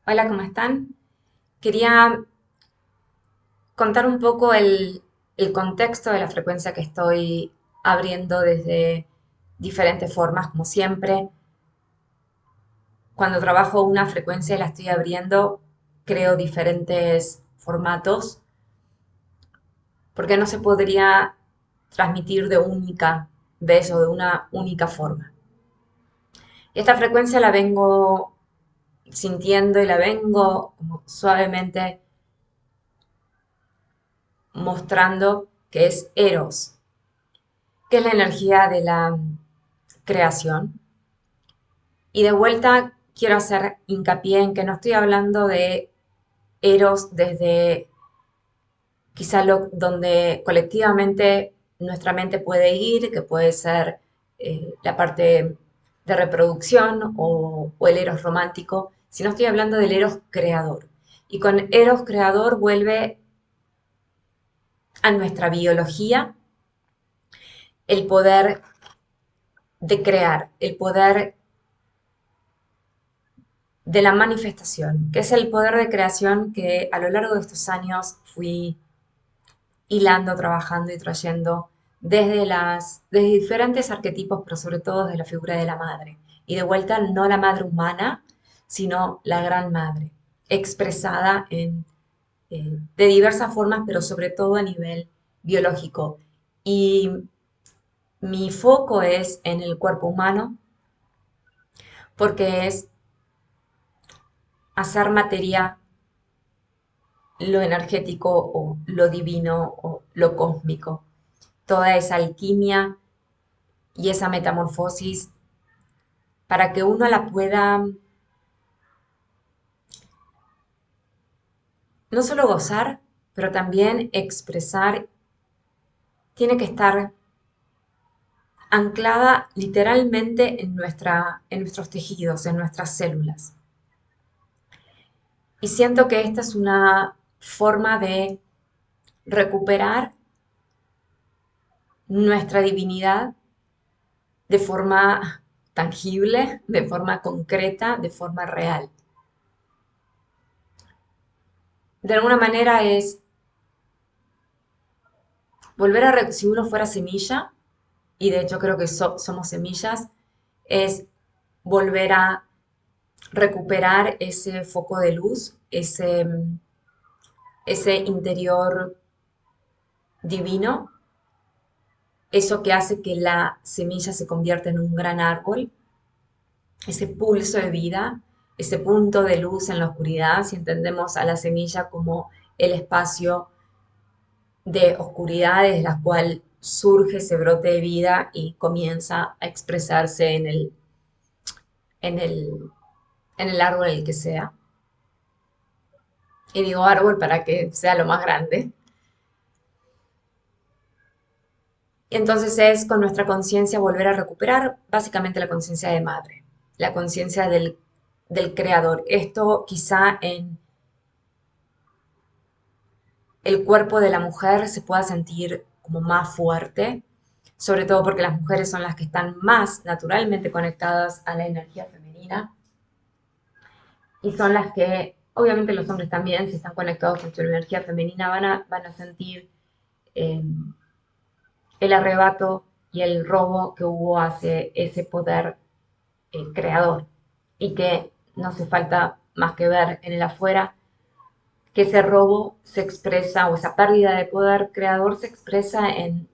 Hola, ¿cómo están? Quería contar un poco el contexto de la frecuencia que estoy abriendo desde diferentes formas, como siempre. Cuando trabajo una frecuencia y la estoy abriendo, creo diferentes formatos, porque no se podría transmitir de única vez o de una única forma. Esta frecuencia la vengo sintiendo y la vengo como suavemente mostrando que es Eros, que es la energía de la creación. Y de vuelta quiero hacer hincapié en que no estoy hablando de Eros desde quizá donde colectivamente nuestra mente puede ir, que puede ser la parte de reproducción o el Eros romántico, sino estoy hablando del Eros creador. Y con Eros creador vuelve a nuestra biología el poder de crear, el poder de la manifestación, que es el poder de creación que a lo largo de estos años fui hilando, trabajando y trayendo desde diferentes arquetipos, pero sobre todo desde la figura de la madre. Y de vuelta, no la madre humana, sino la gran madre, expresada de diversas formas, pero sobre todo a nivel biológico. Y mi foco es en el cuerpo humano, porque es hacer materia lo energético o lo divino o lo cósmico. Toda esa alquimia y esa metamorfosis para que uno la pueda no solo gozar, pero también expresar, tiene que estar anclada literalmente en nuestros tejidos, en nuestras células. Y siento que esta es una forma de recuperar nuestra divinidad de forma tangible, de forma concreta, de forma real. De alguna manera es volver si uno fuera semilla, y de hecho creo que somos semillas, es volver a recuperar ese foco de luz, ese interior divino, eso que hace que la semilla se convierta en un gran árbol, ese pulso de vida, ese punto de luz en la oscuridad, si entendemos a la semilla como el espacio de oscuridad desde la cual surge ese brote de vida y comienza a expresarse en el, en el árbol el que sea. Y digo árbol para que sea lo más grande. Entonces es con nuestra conciencia volver a recuperar básicamente la conciencia de madre, la conciencia del creador. Esto quizá en el cuerpo de la mujer se pueda sentir como más fuerte, sobre todo porque las mujeres son las que están más naturalmente conectadas a la energía femenina y son las que, obviamente los hombres también, si están conectados con su energía femenina, van a sentir eh, el arrebato y el robo que hubo hacia ese poder creador y que no hace falta más que ver en el afuera que ese robo se expresa o esa pérdida de poder creador se expresa en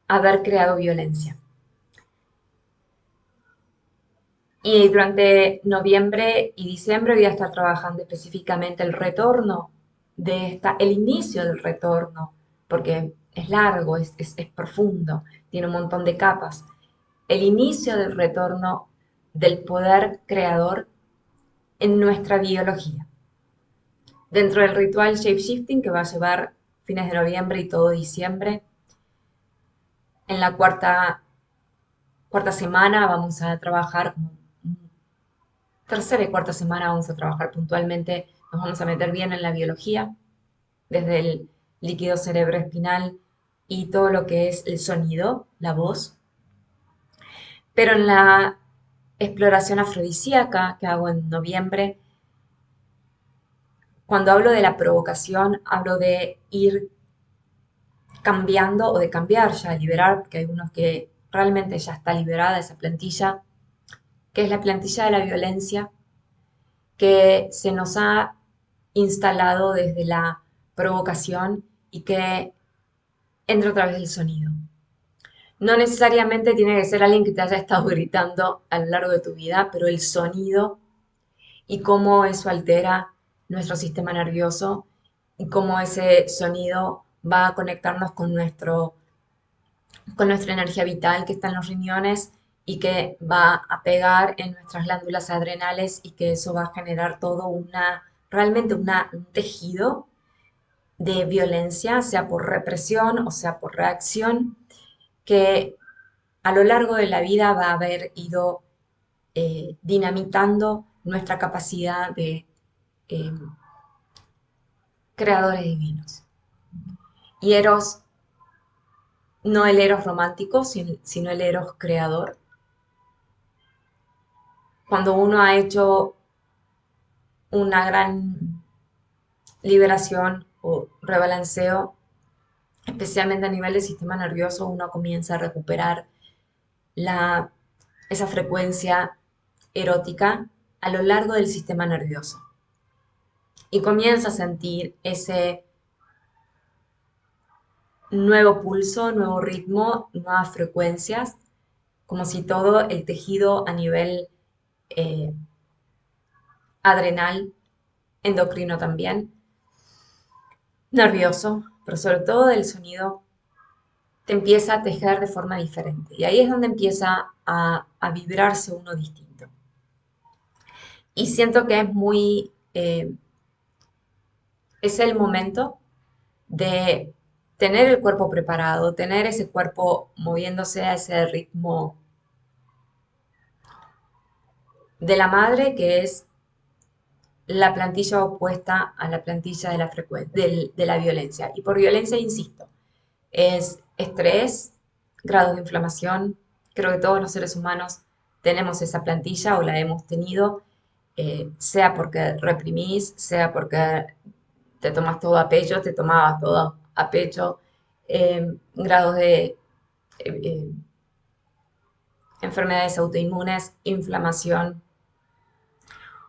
haber creado violencia. Y durante noviembre y diciembre voy a estar trabajando específicamente el retorno el inicio del retorno, porque es largo, es profundo, tiene un montón de capas. El inicio del retorno del poder creador en nuestra biología. Dentro del ritual Shapeshifting que va a llevar fines de noviembre y todo diciembre, en la cuarta semana vamos a trabajar, tercera y cuarta semana vamos a trabajar puntualmente, nos vamos a meter bien en la biología, desde el líquido cerebroespinal y todo lo que es el sonido, la voz. Pero en la exploración afrodisíaca que hago en noviembre, Cuando hablo de la provocación, hablo de ir cambiando o de cambiar ya, liberar, porque hay unos que realmente ya está liberada esa plantilla, que es la plantilla de la violencia que se nos ha instalado desde la provocación y que entra a través del sonido. No necesariamente tiene que ser alguien que te haya estado gritando a lo largo de tu vida, pero el sonido y cómo eso altera nuestro sistema nervioso y cómo ese sonido va a conectarnos con nuestra energía vital que está en los riñones y que va a pegar en nuestras glándulas adrenales y que eso va a generar todo realmente un tejido de violencia, sea por represión o sea por reacción, que a lo largo de la vida va a haber ido dinamitando nuestra capacidad de eh, creadores divinos. Y Eros, no el Eros romántico, sino el Eros creador. Cuando uno ha hecho una gran liberación o rebalanceo, especialmente a nivel del sistema nervioso, uno comienza a recuperar la, esa frecuencia erótica a lo largo del sistema nervioso. Y comienza a sentir ese nuevo pulso, nuevo ritmo, nuevas frecuencias, como si todo el tejido a nivel eh, adrenal, endocrino también, nervioso, pero sobre todo del sonido, te empieza a tejer de forma diferente. Y ahí es donde empieza a vibrarse uno distinto. Y siento que es el momento de tener el cuerpo preparado, tener ese cuerpo moviéndose a ese ritmo de la madre, que es la plantilla opuesta a la plantilla de la violencia. Y por violencia, insisto, es estrés, grados de inflamación. Creo que todos los seres humanos tenemos esa plantilla o la hemos tenido, sea porque reprimís, sea porque te tomas todo a pecho, te tomabas todo a pecho, grados de enfermedades autoinmunes, inflamación,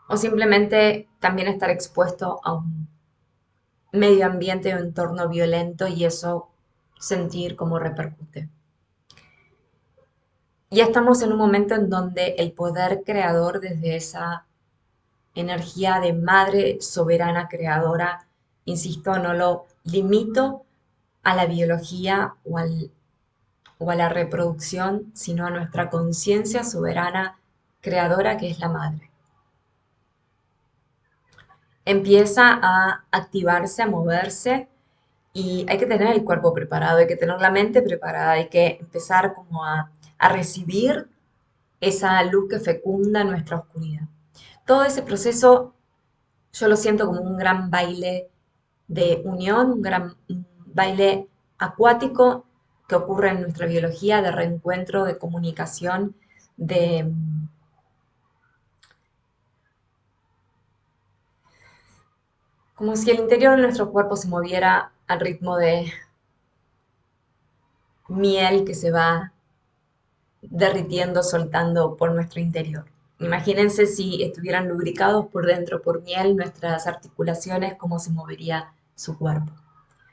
o simplemente también estar expuesto a un medio ambiente o entorno violento y eso sentir cómo repercute. Ya estamos en un momento en donde el poder creador desde esa energía de madre soberana creadora, insisto, no lo limito a la biología o a la reproducción, sino a nuestra conciencia soberana creadora que es la madre. Empieza a activarse, a moverse y hay que tener el cuerpo preparado, hay que tener la mente preparada, hay que empezar como a recibir esa luz que fecunda nuestra oscuridad. Todo ese proceso yo lo siento como un gran baile de unión, un baile acuático que ocurre en nuestra biología, de reencuentro, de comunicación, de como si el interior de nuestro cuerpo se moviera al ritmo de miel que se va derritiendo, soltando por nuestro interior. Imagínense si estuvieran lubricados por dentro por miel nuestras articulaciones, cómo se movería su cuerpo,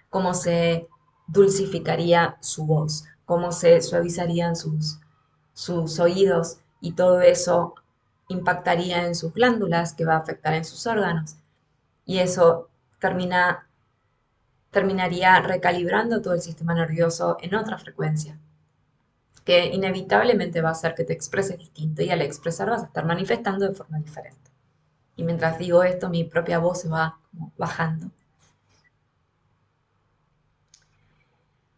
cómo se dulcificaría su voz, cómo se suavizarían sus oídos y todo eso impactaría en sus glándulas, que va a afectar en sus órganos. Y eso terminaría recalibrando todo el sistema nervioso en otra frecuencia, que inevitablemente va a hacer que te expreses distinto y al expresar vas a estar manifestando de forma diferente. Y mientras digo esto, mi propia voz se va como bajando.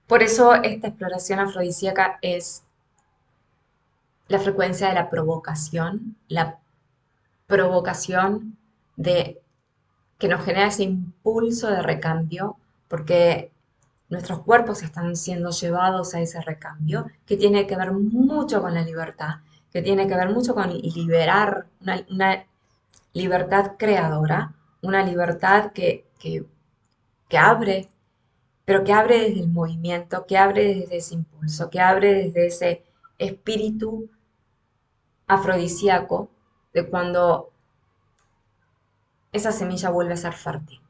Por eso esta exploración afrodisíaca es la frecuencia de la provocación de que nos genera ese impulso de recambio, porque nuestros cuerpos están siendo llevados a ese recambio, que tiene que ver mucho con la libertad, que tiene que ver mucho con liberar una libertad creadora, una libertad que abre, pero que abre desde el movimiento, que abre desde ese impulso, que abre desde ese espíritu afrodisíaco de cuando esa semilla vuelve a ser fértil.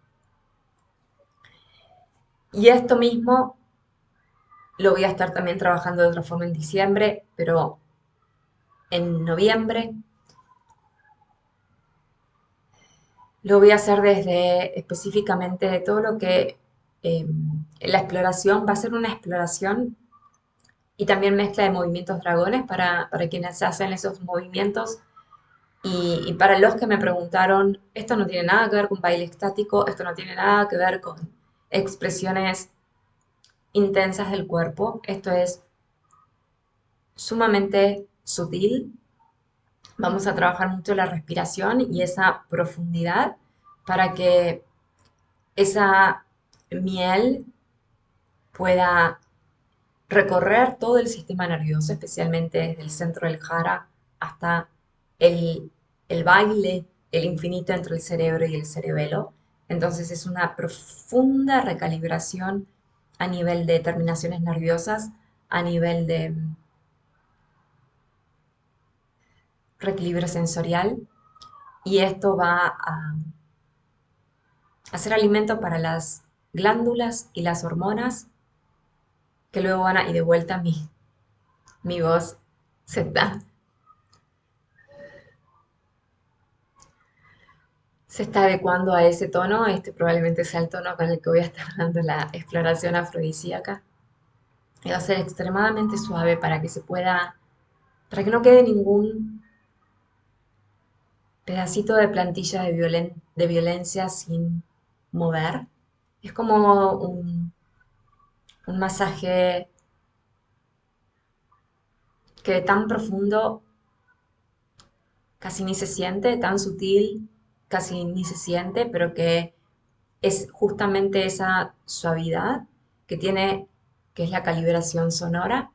Y esto mismo lo voy a estar también trabajando de otra forma en diciembre, pero en noviembre lo voy a hacer desde específicamente de todo lo que la exploración va a ser una exploración y también mezcla de movimientos dragones para quienes hacen esos movimientos. Y para los que me preguntaron, esto no tiene nada que ver con baile estático, esto no tiene nada que ver con expresiones intensas del cuerpo, esto es sumamente sutil. Vamos a trabajar mucho la respiración y esa profundidad para que esa miel pueda recorrer todo el sistema nervioso, especialmente desde el centro del jara hasta el, el baile, el infinito entre el cerebro y el cerebelo. Entonces es una profunda recalibración a nivel de terminaciones nerviosas, a nivel de reequilibrio sensorial, y esto va a hacer alimento para las glándulas y las hormonas que luego van a, y de vuelta mi voz se está se está adecuando a ese tono. Este probablemente sea el tono con el que voy a estar dando la exploración afrodisíaca. Y va a ser extremadamente suave para que se pueda, para que no quede ningún pedacito de plantilla de violencia sin mover. Es como un masaje que tan profundo casi ni se siente, tan sutil casi ni se siente, pero que es justamente esa suavidad que tiene, que es la calibración sonora,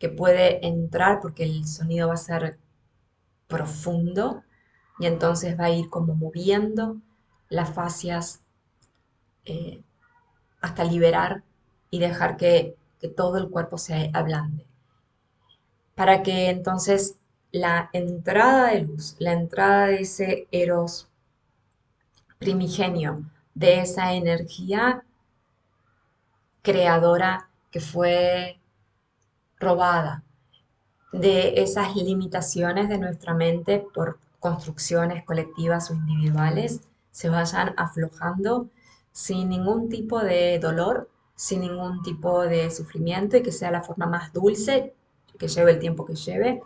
que puede entrar porque el sonido va a ser profundo y entonces va a ir como moviendo las fascias eh, hasta liberar y dejar que todo el cuerpo se ablande. Para que entonces la entrada de luz, la entrada de ese eros primigenio, de esa energía creadora que fue robada, de esas limitaciones de nuestra mente por construcciones colectivas o individuales, se vayan aflojando sin ningún tipo de dolor, sin ningún tipo de sufrimiento y que sea la forma más dulce, que lleve el tiempo que lleve,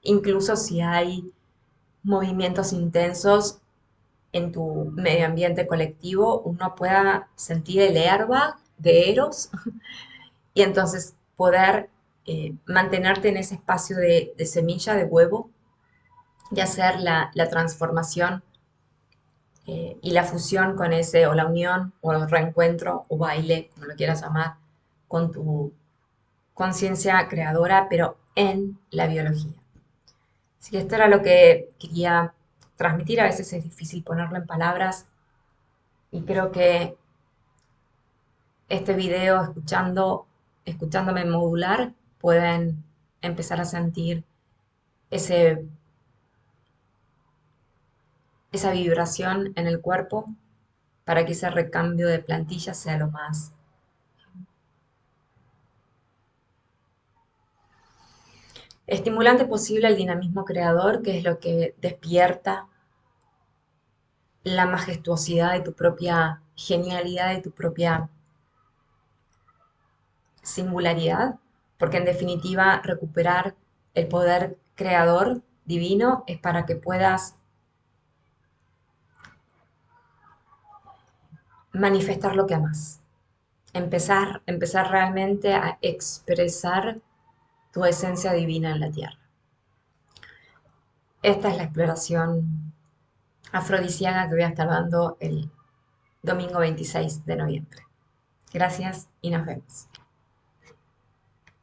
incluso si hay movimientos intensos en tu medio ambiente colectivo, uno pueda sentir el airbag de Eros y entonces poder mantenerte en ese espacio de semilla, de huevo, y hacer la transformación y la fusión con ese, o la unión, o el reencuentro, o baile, como lo quieras llamar, con tu conciencia creadora, pero en la biología. Así que esto era lo que quería transmitir. A veces es difícil ponerlo en palabras y creo que este video, escuchándome modular, pueden empezar a sentir ese, esa vibración en el cuerpo para que ese recambio de plantilla sea lo más estimulante posible al dinamismo creador, que es lo que despierta la majestuosidad de tu propia genialidad, de tu propia singularidad, porque en definitiva recuperar el poder creador divino es para que puedas manifestar lo que amas. Empezar realmente a expresar tu esencia divina en la tierra. Esta es la exploración afrodisíaca que voy a estar dando el domingo 26 de noviembre. Gracias y nos vemos.